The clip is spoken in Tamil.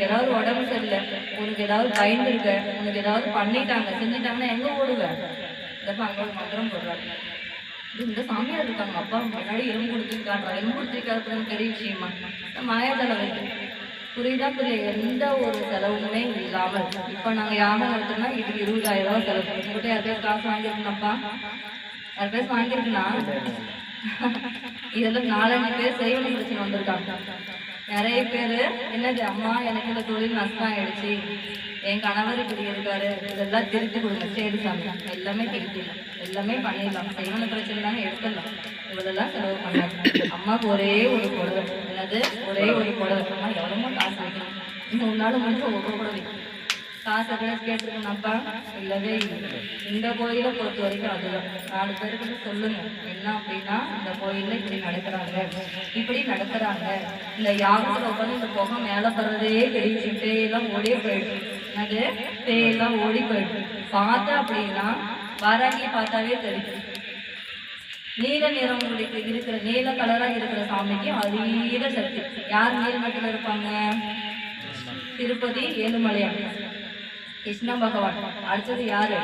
உனக்கு ஏதாவது உடம்பு சரியில்லை, உனக்கு ஏதாவது பயந்துருக்க, உனக்கு ஏதாவது பண்ணிட்டாங்க செஞ்சுட்டாங்கன்னா எங்க ஓடுவேன்? இதப்ப அங்க ஒரு மந்திரம் போடுறாங்க. இந்த சாமியார் இருக்காங்க, அப்பா முன்னாடி எலும்பு கொடுத்துருக்காங்க. எலும்பு கொடுத்துருக்காருன்னு பெரிய விஷயமா? மாயாஜால வைக்க புரியுதா? புரியல. எந்த ஒரு செலவுமே இல்லாமல் இப்ப நாங்க யாகம் நடத்தோம்னா இதுக்கு 20,000 ரூபாய் செலவு. உங்ககிட்ட யாருக்காவது காசு வாங்கியிருக்கணும்ப்பா? யாருக்காவது வாங்கியிருக்குன்னா இதெல்லாம் 4-5 பேர் செய்வன பிரச்சனை வந்திருக்காங்க. நிறைய பேரு என்னது, அம்மா எனக்கு இந்த தொழில் நஷ்டம் ஆயிடுச்சு, என் கணவர் இப்படி இருக்காரு, இதெல்லாம் திருத்தி கொடுங்க. சரி சாமி, எல்லாமே திருத்திடலாம், எல்லாமே பண்ணிடலாம், செய்வன பிரச்சனை தானே எடுத்துடலாம், இவ்வளவுதான் செலவு பண்ணாங்க. அம்மாவுக்கு ஒரே ஒரு புடவை, என்னது ஒரே ஒரு புடவை. அம்மா எவ்வளவோ காசு வைக்கணும், இன்னும் உன்னால முடிஞ்ச ஒரு புடவை வைக்கணும். காசு எதாவது கேட்டுருக்கணும்ப்பா? இல்லவே இல்லை. இந்த கோயிலை பொறுத்த வரைக்கும் அதுதான். 4 பேருக்கு சொல்லுங்க என்ன அப்படின்னா, இந்த கோயில்ல இப்படி நடக்கிறாங்க, இப்படி நடக்கிறாங்க. இந்த யாகத்துல உட்காந்து இந்த புகை மேல படுறதே பெரிய பேயெல்லாம் ஓடியே போயிடுது. அது பேயெல்லாம் ஓடி போயிடுது. பார்த்தா அப்படின்னா வாராகி பார்த்தாவே தெரியும். நீல நிறம் இருக்கிற நீல கலரா இருக்கிற சாமிக்கு அதீத சக்தி. யார் நீலமட்டில் இருப்பாங்க? திருப்பதி ஏழுமலையான் கிருஷ்ண பகவான். அடுத்தது யாரு?